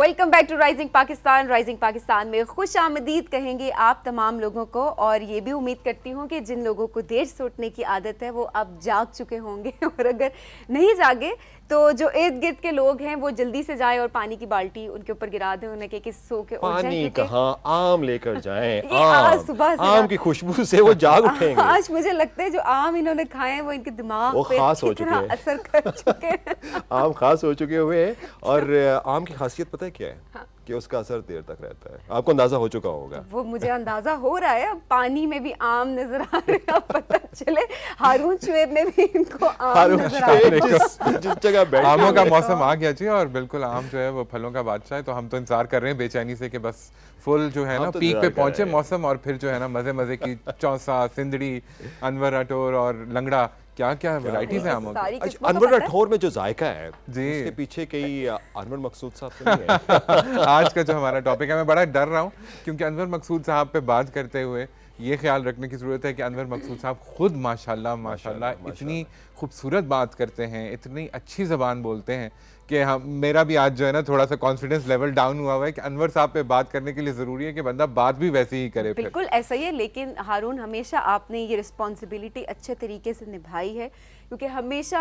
Welcome back to Rising Pakistan. Rising Pakistan में खुश आमदीद कहेंगे आप तमाम लोगों को, और ये भी उम्मीद करती हूँ कि जिन लोगों को देर से उठने की आदत है वो अब जाग चुके होंगे, और अगर नहीं जागे तो जो इर्द गिर्द के लोग हैं वो जल्दी से जाए और पानी की बाल्टी उनके ऊपर गिरा दें, उन्हें कि सो के उठ जाएं। पानी कहाँ, आम लेकर जाएं। आज सुबह से आम की खुशबू से वो जाग उठेंगे। आज मुझे लगता है जो आम इन्होंने खाए हैं वो इनके दिमाग वो पे खास हो चुके हैं, असर कर चुके हैं। आम खास हो चुके हुए हैं। और आम की खासियत पता है क्या है? हाँ। कि उसका असर देर तक रहता है। आपको अंदाजा हो चुका होगा। वो मुझे अंदाजा हो रहा है। अब पानी में भी आम नजर आ रहे हैं, अब पता चले हारून शुएब में भी इनको आम नजर आ रहे हैं। जिस जगह बैठे आमों का मौसम आ गया जी, और बिल्कुल आम जो है वो फलों का बादशाह है। तो हम तो इंतजार कर रहे हैं बेचैनी से कि बस फुल जो है ना पीक पे पहुंचे मौसम, और फिर जो है ना मजे मजे की चौसा, सिंदड़ी, अनवर अटोर और लंगड़ा, क्या क्या वैरायटीज हैं आमों की। अनवर अटोर में जो जायका है जी, उसके पीछे कई अनवर मकसूद साहब तो नहीं है। आज का जो हमारा टॉपिक है, मैं बड़ा डर रहा हूँ क्योंकि अनवर मकसूद साहब पे बात करते हुए ये ख्याल रखने की ज़रूरत है कि अनवर मकसूद साहब खुद माशाल्लाह इतनी खूबसूरत बात करते हैं, इतनी अच्छी ज़बान बोलते हैं कि हम, मेरा भी आज जो है ना थोड़ा सा कॉन्फिडेंस लेवल डाउन हुआ है कि अनवर साहब पे बात करने के लिए ज़रूरी है कि बंदा बात भी वैसे ही करे। बिल्कुल ऐसा ही है, लेकिन हारून हमेशा आपने ये रिस्पॉन्सिबिलिटी अच्छे तरीके से निभाई है, क्योंकि हमेशा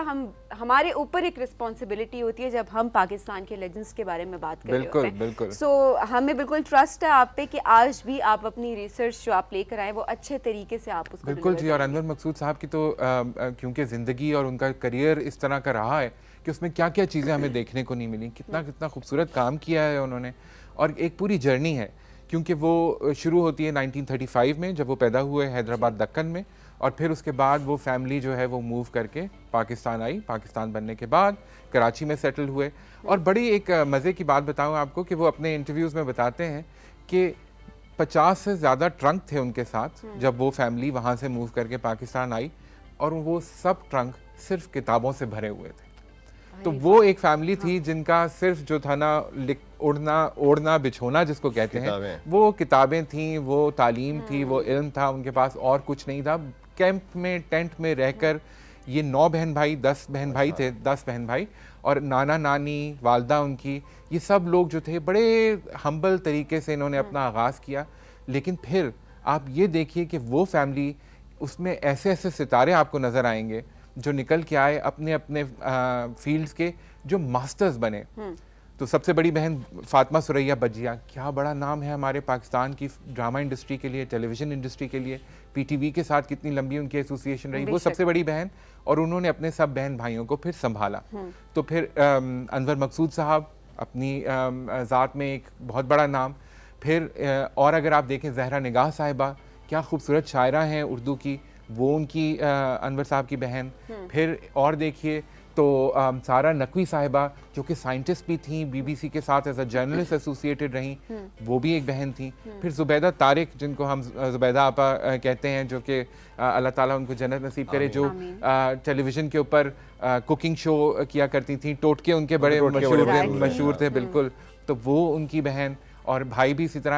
हमारे ऊपर एक रिस्पॉन्सिबिलिटी होती है जब हम पाकिस्तान के लेजेंड्स के बारे में बात कर रहे होते हैं। बिल्कुल। सो हमें बिल्कुल ट्रस्ट है आप पे कि आज भी आप अपनी रिसर्च जो आप लेकर आए वो अच्छे तरीके से आप उसको बिल्कुल जी। और अनवर मकसूद साहब की तो क्योंकि ज़िंदगी और उनका करियर इस तरह का रहा है कि उसमें क्या क्या चीज़ें हमें देखने को नहीं मिली, कितना कितना खूबसूरत काम किया है उन्होंने, और एक पूरी जर्नी है। क्योंकि वो शुरू होती है 1935 में जब वो पैदा हुए हैदराबाद दक्कन में, और फिर उसके बाद वो फैमिली जो है वो मूव करके पाकिस्तान आई। पाकिस्तान बनने के बाद कराची में सेटल हुए। और बड़ी एक मज़े की बात बताऊँ आपको कि वो अपने इंटरव्यूज़ में बताते हैं कि 50 से ज़्यादा ट्रंक थे उनके साथ जब वो फैमिली वहाँ से मूव करके पाकिस्तान आई, और वो सब ट्रंक सिर्फ किताबों से भरे हुए थे। तो वो एक फैमिली थी जिनका सिर्फ जो था ना ओढ़ना बिछोना जिसको कहते हैं, वो किताबें थी, वो तालीम थी, वो इल्म था उनके पास, और कुछ नहीं था। कैंप में, टेंट में रहकर ये 9 बहन भाई, 10 बहन भाई थे, 10 बहन भाई, और नाना नानी, वालदा उनकी, ये सब लोग जो थे बड़े हम्बल तरीके से इन्होंने अपना आगाज़ किया। लेकिन फिर आप ये देखिए कि वो फैमिली, उसमें ऐसे ऐसे सितारे आपको नज़र आएंगे जो निकल के आए अपने अपने फील्ड्स के, जो मास्टर्स बने। तो सबसे बड़ी बहन फातिमा सुरैया बजिया, क्या बड़ा नाम है हमारे पाकिस्तान की ड्रामा इंडस्ट्री के लिए, टेलीविज़न इंडस्ट्री के लिए। पीटीवी के साथ कितनी लंबी उनकी एसोसिएशन रही, वो सबसे बड़ी बहन, और उन्होंने अपने सब बहन भाइयों को फिर संभाला। तो फिर अनवर मकसूद साहब अपनी ज़ात में एक बहुत बड़ा नाम। फिर और अगर आप देखें ज़हरा निगाह साहिबा, क्या खूबसूरत शायरा हैं उर्दू की, वो उनकी अनवर साहब की बहन। फिर और देखिए तो सारा नकवी साहिबा जो कि साइंटिस्ट भी थी, बीबीसी के साथ एज अ जर्नलिस्ट एसोसिएटेड रहीं, वो भी एक बहन थी। फिर जुबैदा तारिक, जिनको हम जुबैदा आपा कहते हैं, जो कि अल्लाह ताला उनको जन्नत नसीब करे, जो टेलीविज़न के ऊपर कुकिंग शो किया करती थी, टोटके उनके बड़े मशहूर थे। बिल्कुल, तो वो उनकी बहन। और भाई भी इसी तरह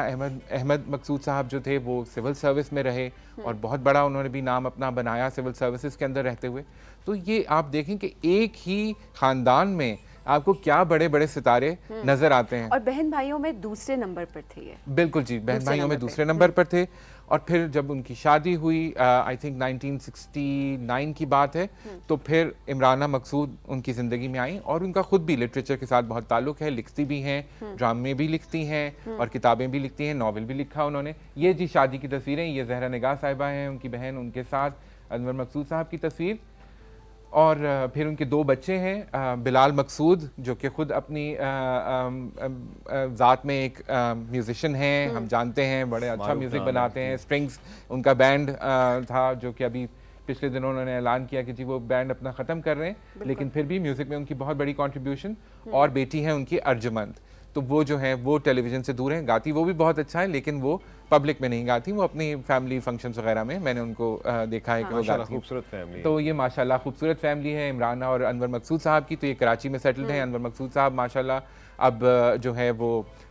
अहमद मकसूद साहब जो थे वो सिविल सर्विस में रहे, और बहुत बड़ा उन्होंने भी नाम अपना बनाया सिविल सर्विसेज के अंदर रहते हुए। तो ये आप देखें कि एक ही ख़ानदान में आपको क्या बड़े बड़े सितारे नज़र आते हैं। और बहन भाइयों में दूसरे नंबर पर थे ये। बिल्कुल जी, बहन भाइयों में दूसरे नंबर पर थे। और फिर जब उनकी शादी हुई, आई थिंक 1969 की बात है, तो फिर इमराना मकसूद उनकी ज़िंदगी में आई, और उनका ख़ुद भी लिटरेचर के साथ बहुत ताल्लुक़ है, लिखती भी हैं, ड्रामे भी लिखती हैं, और किताबें भी लिखती हैं, नावल भी लिखा उन्होंने। ये जी शादी की तस्वीरें, ये ज़हरा निगाह साहिबा हैं, उनकी बहन, उनके साथ अनवर मकसूद साहब की तस्वीर। और फिर उनके 2 बच्चे हैं, बिलाल मकसूद जो कि ख़ुद अपनी ज़ात में एक म्यूज़िशन हैं, हम जानते हैं, बड़े अच्छा म्यूज़िक बनाते हैं। स्ट्रिंग्स उनका बैंड था, जो कि अभी पिछले दिनों उन्होंने ऐलान किया कि जी वो बैंड अपना ख़त्म कर रहे हैं, लेकिन फिर भी म्यूज़िक में उनकी बहुत बड़ी कॉन्ट्रीब्यूशन। और बेटी है उनकी अर्जुमंद, तो वो जो है वो टेलीविज़न से दूर हैं, गाती वो भी बहुत अच्छा है, लेकिन वो पब्लिक में नहीं गाती, वो अपनी फैमिली फंक्शंस वगैरह में मैंने उनको देखा है कि वो गाती। खूबसूरत फैमिली। तो ये माशाल्लाह खूबसूरत फैमिली है इमरान और अनवर मकसूद साहब की। तो ये कराची में सेटल्ड हैं। अनवर मकसूद साहब माशाल्लाह अब जो है वो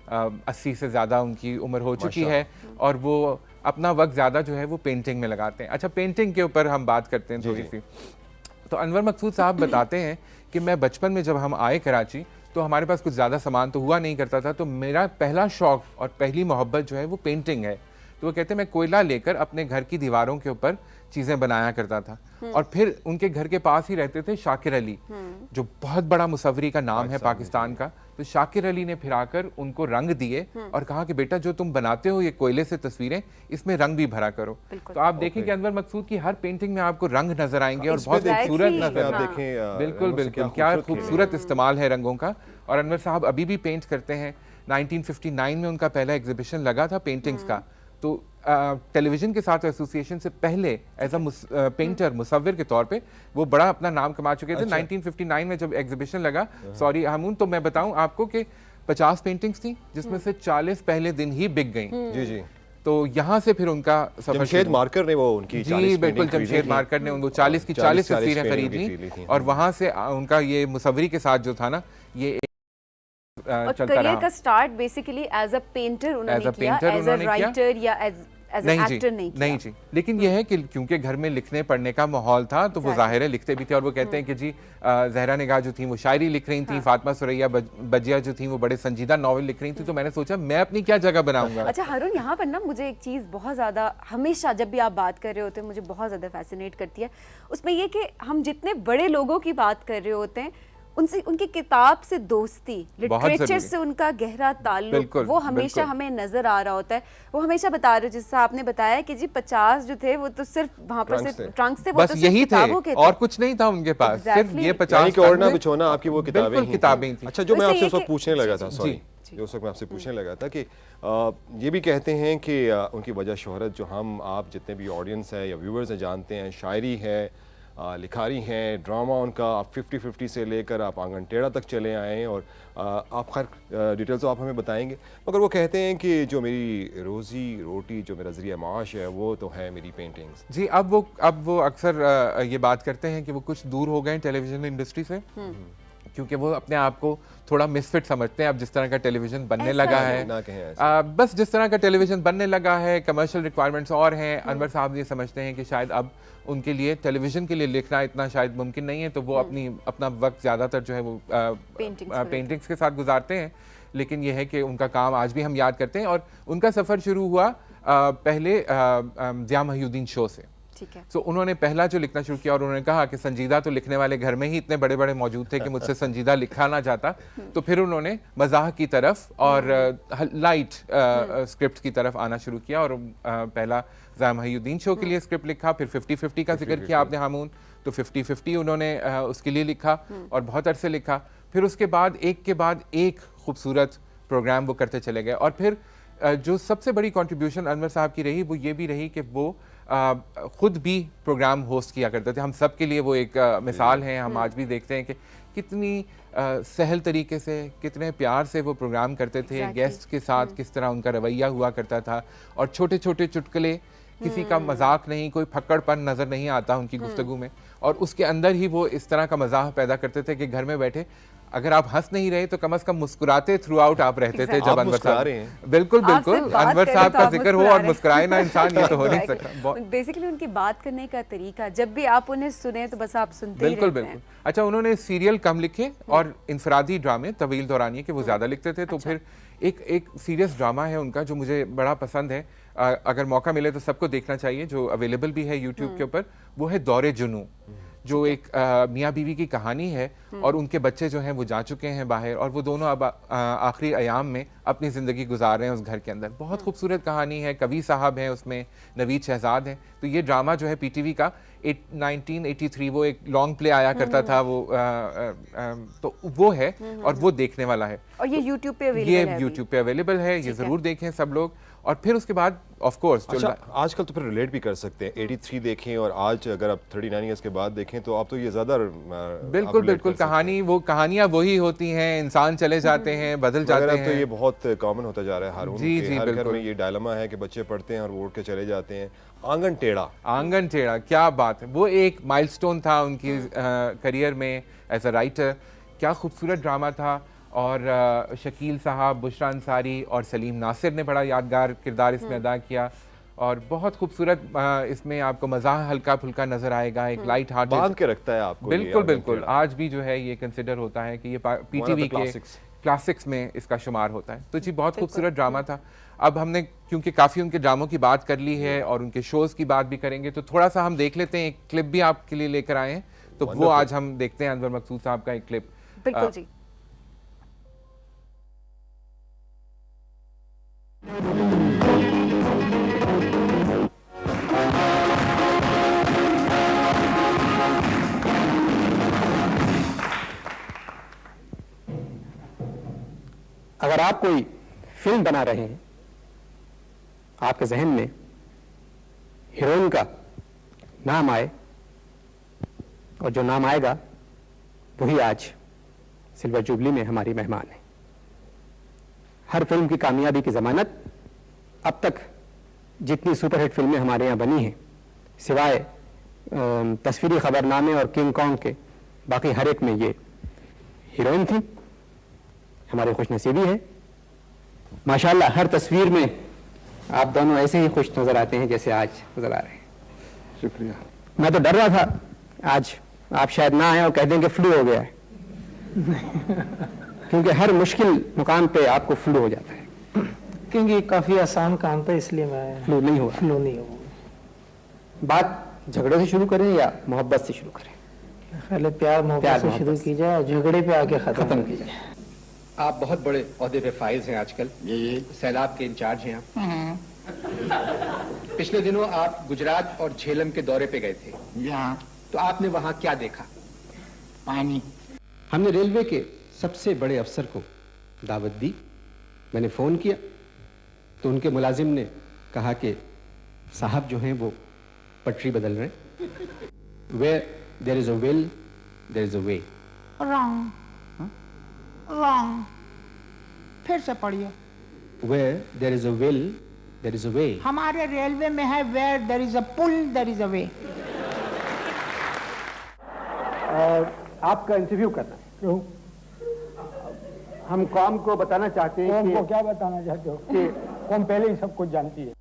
80 से ज़्यादा उनकी उम्र हो चुकी है, और वो अपना वक्त ज़्यादा जो है वो पेंटिंग में लगाते हैं। अच्छा, पेंटिंग के ऊपर हम बात करते हैं थोड़ी सी। तो अनवर मकसूद साहब बताते हैं कि मैं बचपन में जब हम आए कराची, तो हमारे पास कुछ ज़्यादा सामान तो हुआ नहीं करता था, तो मेरा पहला शौक और पहली मोहब्बत जो है वो पेंटिंग है। तो वो कहते हैं मैं कोयला लेकर अपने घर की दीवारों के ऊपर चीज़ें बनाया करता था। और फिर उनके घर के पास ही रहते थे शाकिर अली, जो बहुत बड़ा मुसव्वरी का नाम है पाकिस्तान का। तो शाकिर अली ने फिर आकर उनको रंग दिए और कहा कि बेटा जो तुम बनाते हो ये कोयले से तस्वीरें, इसमें रंग भी भरा करो। तो आप देखें कि अनवर मकसूद की हर पेंटिंग में आपको रंग नजर आएंगे और बहुत खूबसूरत नजर आप देखें बिल्कुल बिल्कुल, क्या खूबसूरत इस्तेमाल है रंगों का। और अनवर साहब अभी भी पेंट करते हैं। 1959 में उनका पहला एग्जीबिशन लगा था पेंटिंग्स का। तो टेलीविजन के साथ एसोसिएशन से पहले एज अ पेंटर मुसव्विर के तौर पे वो बड़ा अपना नाम कमा चुके थे। 1959 में जब एग्जीबिशन लगा, सॉरी हमून, तो मैं बताऊं आपको कि 50 पेंटिंग्स थी जिसमें से 40 पहले दिन ही बिक गई। जी जी। तो यहाँ से फिर उनका सफर जमशेद मार्कर ने वो उनकी जी बिल्कुल, जमशेद मार्कर ने उनको 40 की 40 तस्वीरें खरीद ली और वहाँ से उनका ये मुसव्वरी के साथ जो था ना, ये और चलता करियर रहा। का start basically as a painter उन्होंने As a किया, painter एज अ उन्होंने किया। राइटर या एज एन एक्टर नहीं किया। नहीं जी, लेकिन यह है कि क्योंकि घर में लिखने पढ़ने का माहौल था तो वो जाहिर है लिखते भी थे। और वो कहते हैं कि जी जहरा निगाह जो थी वो शायरी लिख रही थी, फातिमा सुरैया बजिया जो थी वो बड़े संजीदा नॉवल लिख रही थी। तो मैंने सोचा मैं अपनी क्या जगह बनाऊंगा। अच्छा हारून, यहाँ पर ना मुझे एक चीज़ बहुत ज़्यादा हमेशा जब भी आप बात कर रहे होते हैं मुझे बहुत ज़्यादा फैसिनेट करती है, उसमें ये कि हम जितने बड़े लोगों की बात कर रहे होते हैं उनसे, उनकी किताब से दोस्ती, लिटरेचर से उनका गहरा ताल्लुक, वो हमेशा हमें नजर आ रहा होता है। वो हमेशा बता रहे हो, जैसा आपने बताया कि जी 50 जो थे वो तो सिर्फ वहाँ पर से ट्रंक से, वो बस तो यही थे के और कुछ नहीं था उनके पास, सिर्फ ये 50 ओढ़ना बिछोना आपकी वो किताबें थी। अच्छा, जो मैं आपसे उस वक्त पूछने लगा था, सॉरी, जो उस वक्त मैं आपसे पूछने लगा था कि ये भी कहते हैं कि उनकी वजह शोहरत जो हम आप जितने भी ऑडियंस है या व्यूअर्स हैं जानते हैं, शायरी है, लिखारी हैं, ड्रामा उनका, आप 50-50 से लेकर आप आंगन टेढ़ा तक चले आए और आप खैर डिटेल्स तो आप हमें बताएंगे, मगर वो कहते हैं कि जो मेरी रोज़ी रोटी, जो मेरा ज़रिया माश है वो तो है मेरी पेंटिंग्स। जी, अब वो अक्सर ये बात करते हैं कि वो कुछ दूर हो गए टेलीविज़न इंडस्ट्री से, क्योंकि वो अपने आप को थोड़ा मिसफिट समझते हैं। अब जिस तरह का टेलीविज़न बनने लगा है, ना कहें बस जिस तरह का टेलीविज़न बनने लगा है, कमर्शियल रिक्वायरमेंट्स और हैं। अनवर साहब ये समझते हैं कि शायद अब उनके लिए टेलीविज़न के लिए लिखना इतना शायद मुमकिन नहीं है, तो वो अपना वक्त ज़्यादातर जो है वो पेंटिंग्स के साथ गुजारते हैं। लेकिन यह है कि उनका काम आज भी हम याद करते हैं। और उनका सफ़र शुरू हुआ पहले ज़िया महिउद्दीन शो से। तो उन्होंने पहला जो लिखना शुरू किया और उन्होंने कहा कि संजीदा तो लिखने वाले घर में ही इतने बड़े बड़े मौजूद थे कि मुझसे संजीदा लिखा ना जाता। तो फिर उन्होंने मजाह की तरफ और लाइट स्क्रिप्ट की तरफ आना शुरू किया और पहला ज़िया महिउद्दीन शो के लिए स्क्रिप्ट लिखा। फिर 50-50 का जिक्र किया आपने हामून, तो 50-50 उन्होंने उसके लिए लिखा और बहुत अरसे लिखा। फिर उसके बाद एक खूबसूरत प्रोग्राम वो करते चले गए। और फिर जो सबसे बड़ी कंट्रीब्यूशन अनवर साहब की रही वो ये भी रही कि वो खुद भी प्रोग्राम होस्ट किया करते थे। हम सब के लिए वो एक मिसाल हैं। हम आज भी देखते हैं कि कितनी सहल तरीके से, कितने प्यार से वो प्रोग्राम करते थे। गेस्ट के साथ किस तरह उनका रवैया हुआ करता था और छोटे छोटे चुटकुले, किसी का मजाक नहीं, कोई फक्कड़पन नज़र नहीं आता उनकी गुफ्तगू में। और उसके अंदर ही वो इस तरह का मजाक पैदा करते थे कि घर में बैठे अगर आप हंस नहीं रहे तो कम से कम मुस्कुराते थ्रू आउट आप रहते थे। जब अनवर साहब बिल्कुल अनवर साहब का जिक्र हो और मुस्कुराए ना इंसान, ये तो हो नहीं सकता। बेसिकली उनकी बात करने का तरीका, जब भी आप उन्हें सुने तो बस आप सुनते ही रहते हैं। अच्छा, उन्होंने सीरियल कम लिखे और इंफरादी ड्रामे तवील दौरानिए के वो ज़्यादा लिखते थे। तो फिर एक सीरियस ड्रामा है उनका जो मुझे बड़ा पसंद है, अगर मौका मिले तो सबको देखना चाहिए, जो अवेलेबल भी है यूट्यूब के ऊपर। वो है दौरे जुनू, जो एक मियाँ बीवी की कहानी है और उनके बच्चे जो हैं वो जा चुके हैं बाहर और वो दोनों अब आखिरी अयाम में अपनी ज़िंदगी गुजार रहे हैं उस घर के अंदर। बहुत खूबसूरत कहानी है। कवि साहब हैं उसमें, नवीद शहजाद हैं। तो ये ड्रामा जो है पीटीवी का 1983 वो एक लॉन्ग प्ले आया करता था वो तो वो है और वो देखने वाला है। और ये यूट्यूब पे अवेलेबल है, ये ज़रूर देखें सब लोग। और फिर उसके बाद ऑफ कोर्स आजकल तो फिर रिलेट भी कर सकते हैं, 83 देखें और आज अगर आप 39 इयर्स के बाद देखें तो आप तो ये ज़्यादा बिल्कुल कहानियाँ वही होती हैं, इंसान चले जाते हैं, बदल जाते हैं। तो ये बहुत कॉमन होता जा रहा है हारून, हर घर में ये डायलेमा है कि बच्चे पढ़ते हैं और वो उठ के चले जाते हैं। आंगन टेढ़ा, क्या बात है। वो एक माइलस्टोन था उनकी करियर में एज अ राइटर। क्या खूबसूरत ड्रामा था। और शकील साहब, बुशरा अंसारी और सलीम नासिर ने बड़ा यादगार किरदार इसमें अदा किया। और बहुत खूबसूरत इसमें आपको मज़ाक हल्का फुल्का नजर आएगा, एक लाइट हार्टेड बांध के रखता है आपको ये बिल्कुल album बिल्कुल। थोड़ा। आज भी जो है ये कंसिडर होता है कि ये पीटीवी के classics। क्लासिक्स में इसका शुमार होता है। तो जी बहुत खूबसूरत ड्रामा था। अब हमने क्योंकि काफ़ी उनके ड्रामों की बात कर ली है और उनके शोज़ की बात भी करेंगे, तो थोड़ा सा हम देख लेते हैं। एक क्लिप भी आपके लिए लेकर आए हैं, तो वो आज हम देखते हैं अनवर मकसूद साहब का एक क्लिप। बिल्कुल जी। अगर आप कोई फिल्म बना रहे हैं, आपके जहन में हीरोइन का नाम आए, और जो नाम आएगा वही आज सिल्वर जुबली में हमारी मेहमान है। हर फिल्म की कामयाबी की जमानत अब तक जितनी सुपरहिट फिल्में हमारे यहाँ बनी हैं, सिवाय तस्वीरी खबरनामे और किंग कॉन्ग के, बाकी हर एक में ये हीरोइन थी। हमारी खुशनसीबी है माशाल्लाह, हर तस्वीर में आप दोनों ऐसे ही खुश नजर आते हैं जैसे आज नजर आ रहे हैं। शुक्रिया। मैं तो डर रहा था आज आप शायद ना आए और कह दें कि फ्लू हो गया है क्योंकि हर मुश्किल मुकाम पे आपको फ्लू हो जाता है। क्योंकि ये काफी आसान काम था इसलिए मैं आया। फ्लू नहीं हुआ। फ्लो नहीं हुआ। बात झगड़े से शुरू करें या मोहब्बत से शुरू करें? पहले प्यार मोहब्बत से शुरू की जाए और झगड़े पे आके खत्म की जाए। आप बहुत बड़े ओहदे पे फाइज हैं आजकल, ये सैलाब के इंचार्ज हैं आप। पिछले दिनों आप गुजरात और झेलम के दौरे पे गए थे, तो आपने वहां क्या देखा? पानी। हमने रेलवे के सबसे बड़े अफसर को दावत दी। मैंने फोन किया तो उनके मुलाजिम ने कहा कि साहब जो हैं वो पटरी बदल रहे हैं। Where there is a will, there is a way. Wrong फिर से पढ़िए। Where there is a will, there is a way. हमारे रेलवे में है वेयर देयर इज अ पुल देयर इज अ वे। आपका इंटरव्यू करना है। क्यों? हम कौम को बताना चाहते हैं कौन को क्या बताना चाहते हो कि कौन पहले ही सब कुछ जानती है।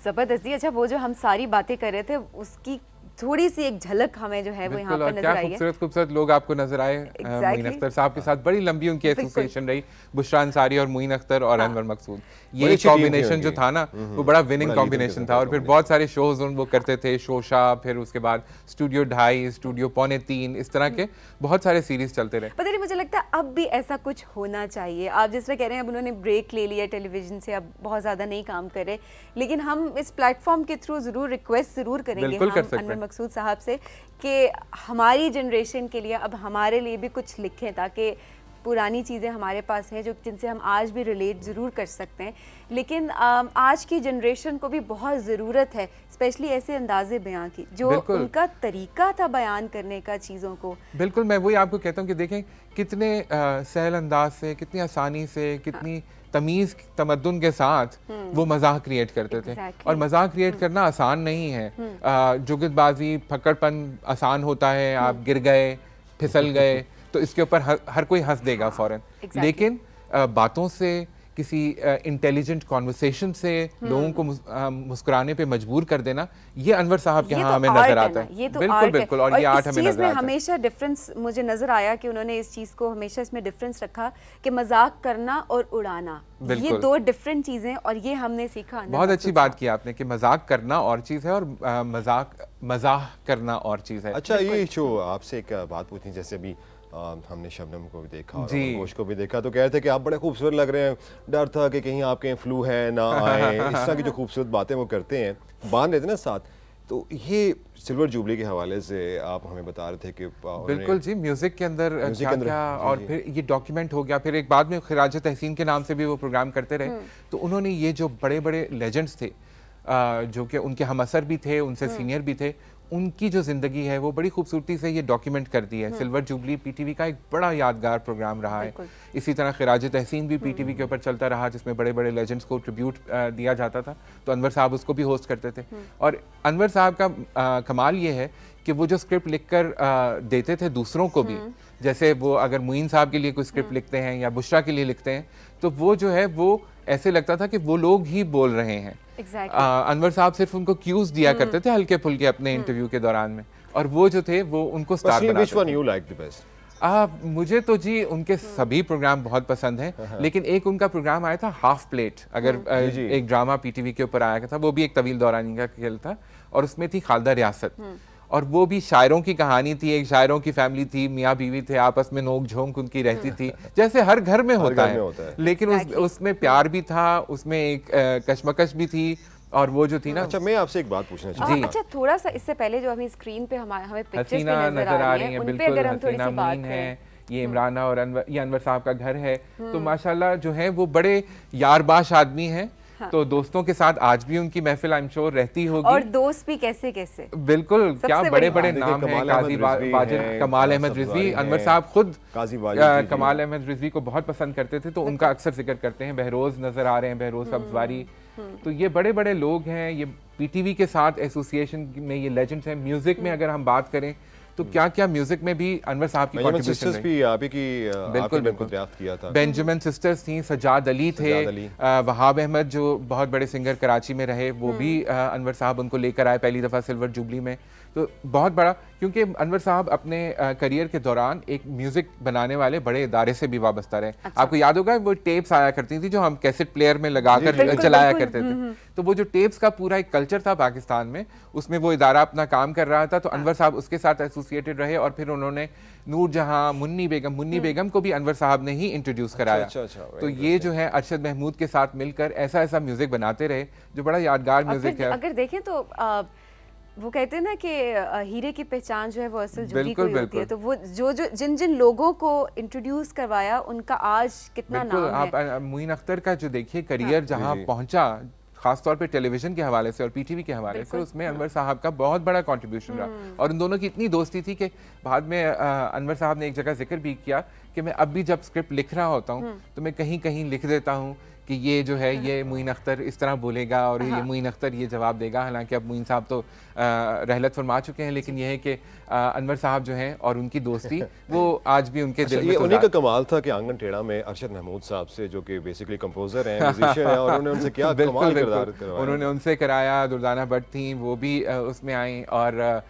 जबरदस्त जी। अच्छा, वो जो हम सारी बातें कर रहे थे उसकी थोड़ी सी एक झलक हमें जो है वो यहाँ बिल्कुल। पर और नजर क्या आई है। खूबसूरत खूबसूरत लोग आपको नजर आए। मुईन अख्तर साहब के साथ बड़ी लंबी उनकी एसोसिएशन रही, बुशरा अंसारी और मुईन अख्तर और अनवर मकसूद। ये बड़ी अच्छी टीम थी कॉम्बिनेशन जो उनकी। था ना वो बड़ा विनिंग बड़ा कॉम्बिनेशन leadership था। और था फिर बहुत सारे शोज वो करते थे, शोशा, फिर उसके बाद स्टूडियो 2.5, स्टूडियो 2.25, इस तरह के बहुत सारे सीरीज चलते रहे। पता नहीं, मुझे लगता है अब भी ऐसा कुछ होना चाहिए। आप जिस तरह कह रहे हैं अब उन्होंने ब्रेक ले लिया टेलीविजन से, अब बहुत ज़्यादा नहीं काम कर रहे, लेकिन हम इस प्लेटफॉर्म के थ्रू ज़रूर रिक्वेस्ट ज़रूर करेंगे बिल्कुल कर हम सकते हैं। अनवर मकसूद साहब से कि हमारी जनरेशन के लिए अब हमारे लिए भी कुछ लिखें, ताकि पुरानी चीज़ें हमारे पास हैं जो जिनसे हम आज भी रिलेट ज़रूर कर सकते हैं। लेकिन आज की जनरेशन को भी बहुत ज़रूरत है स्पेशली ऐसे अंदाज़े बयां की, जो बिल्कुल। उनका तरीका था बयान करने का चीज़ों को। बिल्कुल, मैं वही आपको कहता हूँ कि देखें कितने सहल अंदाज से, कितनी आसानी से, कितनी तमीज़ तमद्दुन के साथ वो मजाक क्रिएट करते थे। Exactly. और मजाक क्रिएट करना आसान नहीं है। जुगतबाजी, फक्कड़पन आसान होता है। आप गिर गए, फिसल गए तो इसके ऊपर हर कोई हंस देगा फौरन। Exactly. लेकिन बातों से, किसी इंटेलिजेंट कॉन्वर्सेशन से लोगों को मुस्कुराने पे मजबूर कर देना, ये अनवर साहब के यहाँ हमें नजर आता है। ये तो बिल्कुल आर्ट बिल्कुल। है। और ये आर्ट इस हमें चीज़ नजर में आता है। हमेशा डिफरेंस मुझे नजर आया कि उन्होंने इस चीज़ को हमेशा इसमें डिफरेंस रखा कि मजाक करना और उड़ाना, ये बिल्कुल। दो डिफरेंट चीज़ें, और ये हमने सीखा। बहुत अच्छी बात की आपने कि मजाक करना और चीज़ है और मजाक करना और चीज़ है। अच्छा, ये जो आपसे एक बात पूछनी, जैसे अभी हमने शबनम को भी देखा और घोष को भी देखा, तो कह रहे थे कि आप बड़े खूबसूरत लग रहे हैं, डर था कि कहीं आपके फ्लू है ना आए, इस तरह की जो खूबसूरत बातें वो करते हैं, बांध लेते ना साथ। तो ये सिल्वर जुबली के हवाले से आप हमें बता रहे थे कि बिल्कुल जी, म्यूजिक के अंदर म्यूजिक क्या के अंदर, क्या, जी, और जी। फिर ये डॉक्यूमेंट हो गया। फिर एक बाद में खिराज तहसीन के नाम से भी वो प्रोग्राम करते रहे। तो उन्होंने ये जो बड़े बड़े लेजेंड्स थे, जो कि उनके हमअसर भी थे, उनसे सीनियर भी थे, उनकी जो ज़िंदगी है वो बड़ी खूबसूरती से ये डॉक्यूमेंट कर दी है। सिल्वर जुबली पीटीवी का एक बड़ा यादगार प्रोग्राम रहा है। इसी तरह खिराज तहसीन भी पीटीवी के ऊपर चलता रहा, जिसमें बड़े बड़े लेजेंड्स को ट्रिब्यूट दिया जाता था, तो अनवर साहब उसको भी होस्ट करते थे। और अनवर साहब का कमाल ये है कि वो जो स्क्रिप्ट लिखकर देते थे दूसरों को भी, जैसे वो अगर मुइन साहब के लिए कोई स्क्रिप्ट लिखते हैं या बुशरा के लिए लिखते हैं, तो वो जो है वो ऐसे लगता था कि वो लोग ही बोल रहे हैं। अनवर साहब सिर्फ उनको क्यूज दिया करते थे हल्के फुल्के अपने इंटरव्यू के दौरान में, और वो जो थे वो उनको स्टार बनाते थे। मुझे तो जी उनके सभी प्रोग्राम बहुत पसंद हैं, लेकिन एक उनका प्रोग्राम आया था हाफ प्लेट, अगर एक ड्रामा पीटीवी के ऊपर आया था, वो भी एक तवील दौरानी का खेल था, और उसमें थी खालदा रियासत, और वो भी शायरों की कहानी थी। एक शायरों की फैमिली थी, मियाँ बीवी थे, आपस में नोक झोंक उनकी रहती थी, जैसे हर घर में होता है। लेकिन उसमें प्यार भी था, उसमें एक कशमकश भी थी, और वो जो थी ना। अच्छा, मैं आपसे एक बात पूछना चाहूँगा। अच्छा, थोड़ा सा इससे पहले जो हमें स्क्रीन पे हमें पिक्चर्स नजर आ रही हैं, उन पे अगर हम थोड़ी सी बात करें। ये इमराना और ये अनवर साहब का घर है, तो माशाल्लाह जो है वो बड़े यारबाश आदमी हैं। तो दोस्तों के साथ आज भी उनकी महफिल आई एम श्योर रहती होगी। और दोस्त भी कैसे कैसे, बिल्कुल, क्या बड़े बड़े नाम हैं, काजी वाजिद, कमाल अहमद रिजवी। अनवर साहब खुद कमाल अहमद रिजवी को बहुत पसंद करते थे, तो उनका अक्सर जिक्र करते हैं। बहरोज नजर आ रहे हैं, बहरोज सब्जवारी। तो ये बड़े बड़े लोग हैं, ये पीटीवी के साथ एसोसिएशन में ये लेजेंड्स हैं। म्यूजिक में अगर हम बात करें तो क्या क्या म्यूजिक में भी अनवर साहब की कंट्रीब्यूशन भी आप ही की बिल्कुल दरियाफ्त किया था। बेंजामिन सिस्टर्स थी, सज्जाद अली थे, वहाब अहमद जो बहुत बड़े सिंगर कराची में रहे, वो भी अनवर साहब उनको लेकर आए पहली दफ़ा सिल्वर जुबली में। तो बहुत बड़ा, क्योंकि अनवर साहब अपने करियर के दौरान एक म्यूजिक बनाने वाले बड़े इदारे से भी वाबस्ता रहे। अच्छा। आपको याद होगा वो टेप्स आया करती थी जो हम कैसेट प्लेयर में लगाकर चलाया करते थे, तो वो जो टेप्स का पूरा एक कल्चर था पाकिस्तान में, उसमें वो इदारा अपना काम कर रहा था। तो अनवर साहब उसके साथ एसोसिएटेड रहे, और फिर उन्होंने नूर जहां, मुन्नी बेगम को भी अनवर साहब ने ही इंट्रोड्यूस कराया। तो ये जो है अरशद महमूद के साथ मिलकर ऐसा ऐसा म्यूजिक बनाते रहे जो बड़ा यादगार म्यूजिक है। अगर देखें तो वो कहते हैं ना कि हीरे की पहचान जो है वो असल जुबली को होती है। तो वो जो जिन लोगों को इंट्रोड्यूस करवाया उनका आज कितना नाम है। आप मुइन अख्तर का जो देखिए करियर जहां पहुंचा, खासतौर पे टेलीविजन के हवाले से और पीटीवी के हवाले से, उसमें अनवर साहब का बहुत बड़ा कंट्रीब्यूशन रहा। और उन दोनों की इतनी दोस्ती थी कि बाद में अनवर साहब ने एक जगह जिक्र भी किया कि मैं अब भी जब स्क्रिप्ट लिख रहा होता हूँ तो मैं कहीं कहीं लिख देता हूँ कि ये जो है ये मुइन अख्तर इस तरह बोलेगा और ये मुइन अख्तर ये जवाब देगा। हालांकि अब मुइन साहब तो रहलत फरमा चुके हैं, लेकिन यह है कि अनवर साहब जो हैं और उनकी दोस्ती वो आज भी उनके दिल में। ये उन्हीं का कमाल था कि आंगन टेढ़ा में अरशद महमूद साहब से, जो कि बेसिकली कंपोजर हैं, म्यूजिशियन हैं, और उन्होंने उनसे क्या कमाल किरदार करवाया। उन्होंने उनसे कराया, दुर्दाना भट्ट थी, वो भी उसमें आई, और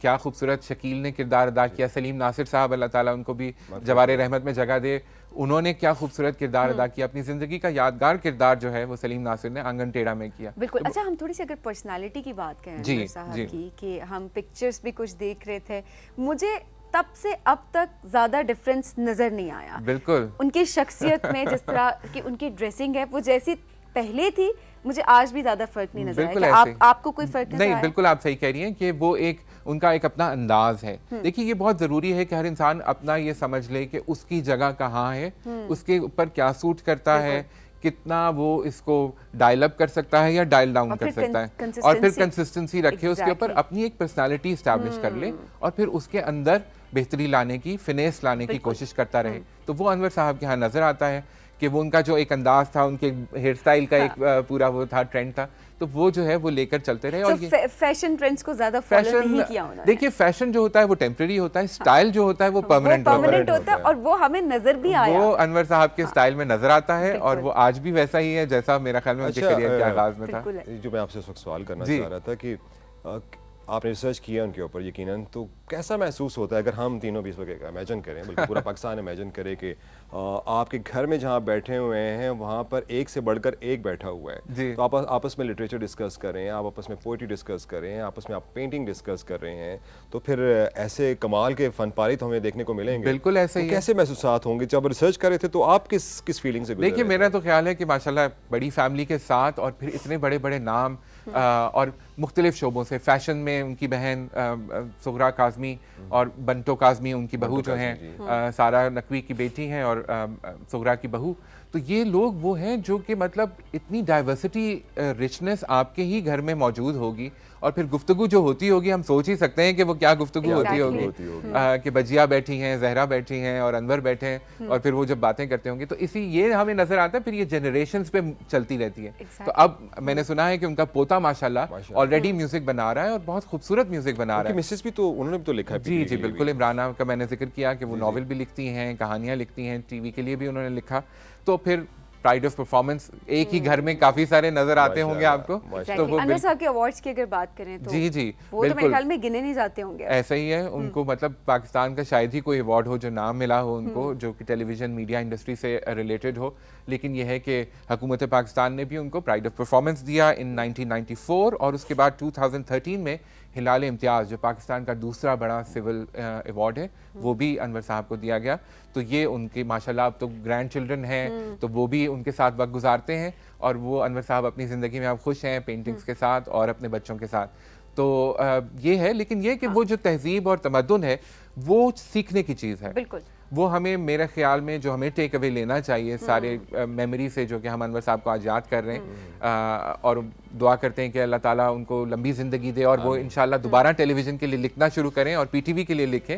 क्या खूबसूरत शकील ने किरदार अदा किया। सलीम नासिर साहब, अल्लाह ताला उनको भी जवारे रहमत में जगह दे, उन्होंने क्या खूबसूरत किरदार अदा किया। अपनी जिंदगी का यादगार किरदार जो है वो सलीम नासिर ने आंगन टेढ़ा में किया। बिल्कुल। अच्छा, हम थोड़ी सी अगर पर्सनालिटी की बात करें अनवर साहब की, कि हम पिक्चर्स भी कुछ देख रहे थे, मुझे तब से अब तक ज्यादा डिफरेंस नजर नहीं आया। बिल्कुल उनकी शख्सियत में, जिस तरह की उनकी ड्रेसिंग है वो जैसी पहले थी, मुझे आज भी ज्यादा फर्क नहीं नजर आया। आपको कोई फर्क नहीं? बिल्कुल आप सही कह रही हैं कि वो एक उनका एक अपना अंदाज है। देखिए, ये बहुत जरूरी है कि हर इंसान अपना ये समझ ले कि उसकी जगह कहाँ है, उसके ऊपर क्या सूट करता है, कितना वो इसको डायल अप कर सकता है या डायल डाउन कर सकता है, और फिर कंसिस्टेंसी रखे उसके ऊपर, अपनी एक पर्सनालिटी स्टैब्लिश कर ले और फिर उसके अंदर बेहतरी लाने की, फिनेस लाने की कोशिश करता रहे। तो वो अनवर साहब के यहाँ नजर आता है कि वो उनका जो एक अंदाज था, उनके हेयर स्टाइल का एक पूरा वो था, ट्रेंड था, तो वो जो है वो लेकर चलते रहे। और ये फैशन ट्रेंड्स को ज्यादा फॉलो नहीं किया उन्होंने। देखिए, फैशन जो होता है वो टेम्परेरी होता है, स्टाइल जो होता है वो परमानेंट होता है, और वो हमें नजर भी आया, वो अनवर साहब के स्टाइल में नजर आता है, और वो आज भी वैसा ही है जैसा मेरा ख्याल में उनके करियर के आगाज में था। जो मैं आपसे इस वक्त सवाल करना चाह रहा था कि आपने रिसर्च किया उनके ऊपर यकीनन, तो कैसा महसूस होता है अगर हम तीनों भी इस वक्त इमेजिन करें, बल्कि पूरा पाकिस्तान इमेजिन करे कि आपके घर में जहाँ बैठे हुए हैं वहाँ पर एक से बढ़कर एक बैठा हुआ है, तो आप आपस में लिटरेचर डिस्कस कर रहे हैं, आप आपस में पोइट्री डिस्कस कर रहे हैं, आपस में आप पेंटिंग डिस्कस कर रहे हैं, तो फिर ऐसे कमाल के फन पारी तो हमें देखने को मिलेंगे। बिल्कुल ऐसे ही। कैसे महसूसात होंगे जब रिसर्च कर रहे थे, तो आप किस फीलिंग से? देखिए, मेरा तो ख्याल है कि माशाल्लाह बड़ी फैमिली के साथ और फिर इतने बड़े बड़े नाम, और मुख्तलिफ शोबों से, फैशन में उनकी बहन सुगरा काज़मी और बंटो काज़मी उनकी बहू जो हैं, सारा नकवी की बेटी हैं और सुगरा की बहू। तो ये लोग वो हैं जो कि मतलब इतनी डाइवर्सिटी, रिचनेस आपके ही घर में मौजूद होगी, और फिर गुफ्तगू जो होती होगी हम सोच ही सकते हैं कि वो क्या गुफ्तगू होती होगी कि बजिया बैठी हैं, जहरा बैठी हैं और अनवर बैठे हैं, और फिर वो जब बातें करते होंगे तो इसी ये हमें नजर आता है। फिर ये जनरेशंस पे चलती रहती है। तो अब मैंने सुना है कि उनका पोता माशाल्लाह ऑलरेडी म्यूजिक बना रहा है और बहुत खूबसूरत म्यूजिक बना रहा है। मिसेस भी तो उन्होंने भी तो लिखा है। जी जी बिल्कुल, इमराना का मैंने जिक्र किया कि वो नॉवेल भी लिखती हैं, कहानियाँ लिखती हैं, टीवी के लिए भी उन्होंने लिखा। तो फिर प्राइड ऑफ परफॉर्मेंस एक ही घर में काफी सारे नजर आते होंगे आपको। तो वो अनवर साहब के अवार्ड्स की अगर बात करें तो जी जी वो तो मेरे ख्याल में गिने नहीं जाते होंगे। ऐसा ही है उनको, मतलब पाकिस्तान का शायद ही कोई अवार्ड हो जो नाम मिला हो उनको, जो कि टेलीविजन मीडिया इंडस्ट्री से रिलेटेड हो। लेकिन यह है कि हुकूमत पाकिस्तान ने भी उनको प्राइड ऑफ परफॉर्मेंस दिया इन 1994, और उसके बाद 2013 में हिलाल इम्तियाज़, जो पाकिस्तान का दूसरा बड़ा सिविल अवार्ड है, वो भी अनवर साहब को दिया गया। तो ये उनके माशाल्लाह अब तो ग्रैंड चिल्ड्रन हैं, तो वो भी उनके साथ वक्त गुजारते हैं, और वो अनवर साहब अपनी ज़िंदगी में अब खुश हैं पेंटिंग्स के साथ और अपने बच्चों के साथ। तो ये है, लेकिन ये कि वो जो तहजीब और तमद्दुन है वो सीखने की चीज़ है। बिल्कुल, वो हमें, मेरे ख्याल में जो हमें टेक अवे लेना चाहिए सारे मेमोरी से, जो कि हम अनवर साहब को आज याद कर रहे हैं, और दुआ करते हैं कि अल्लाह ताला उनको लंबी ज़िंदगी दे और वो इंशाल्लाह दोबारा टेलीविज़न के लिए लिखना शुरू करें और पीटीवी के लिए लिखें।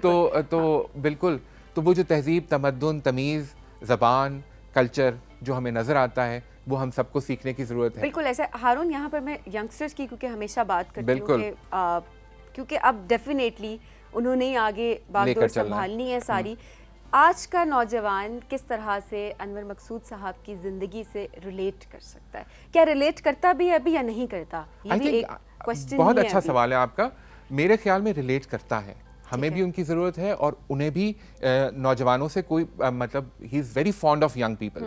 तो बिल्कुल, तो वो जो तहजीब, तमद्दुन, तमीज़, ज़बान, कल्चर जो हमें नज़र आता है, वो हम सबको सीखने की ज़रूरत है। बिल्कुल ऐसा। हारून, यहाँ पर मैं यंगस्टर्स की क्योंकि हमेशा बात करती हूँ कि क्योंकि अब डेफिनेटली उन्होंने ही आगे बागडोर संभालनी है सारी। आज का नौजवान किस तरह से अनवर मकसूद साहब की ज़िंदगी से रिलेट कर सकता है? क्या रिलेट करता भी है अभी या नहीं करता? ये भी एक क्वेश्चन। बहुत अच्छा सवाल है आपका। मेरे ख्याल में रिलेट करता है, हमें भी उनकी ज़रूरत है और उन्हें भी नौजवानों से कोई मतलब he is very fond of young people.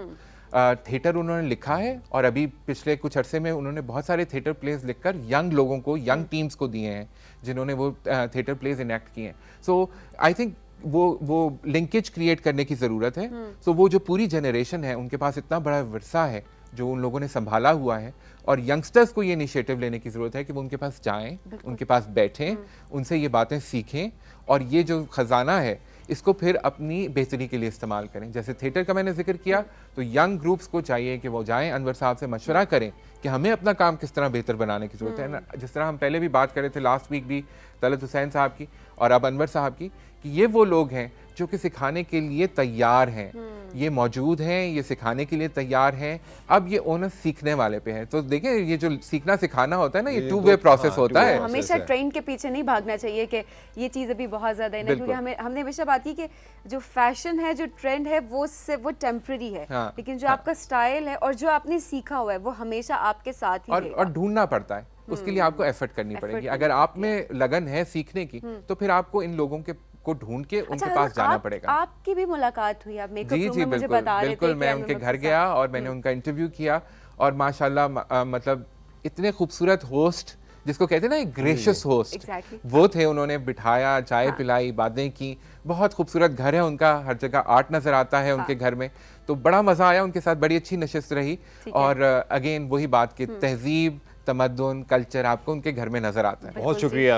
Theatre उन्होंने लिखा है और अभी पिछले कुछ अरसे में उन्होंने बहुत सारे थिएटर प्लेस लिखकर यंग लोगों को, यंग टीम्स को दिए हैं, जिन्होंने वो थिएटर प्लेस इनेक्ट किए हैं। सो आई थिंक वो लिंकेज क्रिएट करने की ज़रूरत है। सो वो जो पूरी जनरेशन है उनके पास इतना बड़ा विरसा है जो उन लोगों ने संभाला हुआ है, और यंगस्टर्स को ये इनिशिएटिव लेने की ज़रूरत है कि वो उनके पास जाएं, उनके पास बैठें, उनसे ये बातें सीखें, और ये जो ख़जाना है इसको फिर अपनी बेहतरी के लिए इस्तेमाल करें। जैसे थिएटर का मैंने जिक्र किया, तो यंग ग्रुप्स को चाहिए कि वो जाएं, अनवर साहब से मशवरा करें कि हमें अपना काम किस तरह बेहतर बनाने की ज़रूरत है ना। जिस तरह हम पहले भी बात कर रहे थे लास्ट वीक भी तलत हुसैन साहब की और अब अनवर साहब की, कि ये वो लोग हैं जो कि सिखाने के लिए तैयार हैं, ये मौजूद हैं, ये सिखाने के लिए तैयार हैं। अब ये ओनर सीखने वाले पे है। तो देखें, ये जो सीखना सिखाना होता है ना, ये टू वे प्रोसेस होता है। हमेशा ट्रेंड के पीछे नहीं भागना चाहिए कि ये चीज़ अभी बहुत ज़्यादा है ना, क्योंकि हमने हमेशा बात की कि जो फैशन है, जो ट्रेंड है, वो टेम्पररी है, लेकिन जो आपका स्टाइल है और जो आपने सीखा हुआ है वो हमेशा आपके साथ ही और ढूंढना पड़ता है। उसके लिए आपको एफर्ट करनी पड़ेगी। अगर आप में लगन है सीखने की, तो फिर आपको इन लोगों के को ढूंढ के उनके पास जाना पड़ेगा। आपकी भी मुलाकात हुई, आप मेकअप रूम में मुझे बता रहे थे। बिल्कुल, मैं उनके घर गया और मैंने उनका इंटरव्यू किया, और माशाल्लाह मतलब इतने खूबसूरत होस्ट, जिसको कहते हैं ना एक ग्रेशियस होस्ट, वो थे। उन्होंने बिठाया, चाय पिलाई, बातें की। बहुत खूबसूरत घर है उनका, हर जगह आर्ट नजर आता है उनके घर में। तो बड़ा मजा आया उनके साथ, बड़ी अच्छी नशिस्त रही। और अगेन वही बात की तहजीब, तमद्दुन, कल्चर आपको उनके घर में नजर आता है। बहुत शुक्रिया।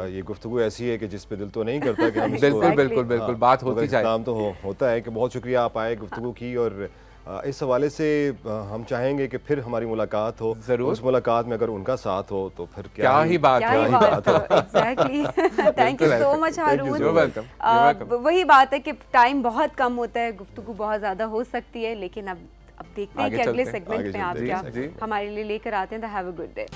ये गुफ्तगू ऐसी है कि जिस पे दिल तो नहीं करता कि हम बिल्कुल बात होती जाए। काम तो होता है कि बहुत शुक्रिया आप आए, गुफ्तगू की, और इस हवाले से हम चाहेंगे कि फिर हमारी मुलाकात हो। जरूर। उस मुलाकात में अगर उनका साथ हो तो फिर क्या ही बात हो। Exactly. Thank you so much Haroon. वही बात है कि टाइम बहुत कम होता है, गुफ्तगू बहुत ज़्यादा हो सकती है, लेकिन अब देखते हैं कि अगले सेगमेंट में आप क्या हमारे लिए लेकर आते हैं। Have a good day.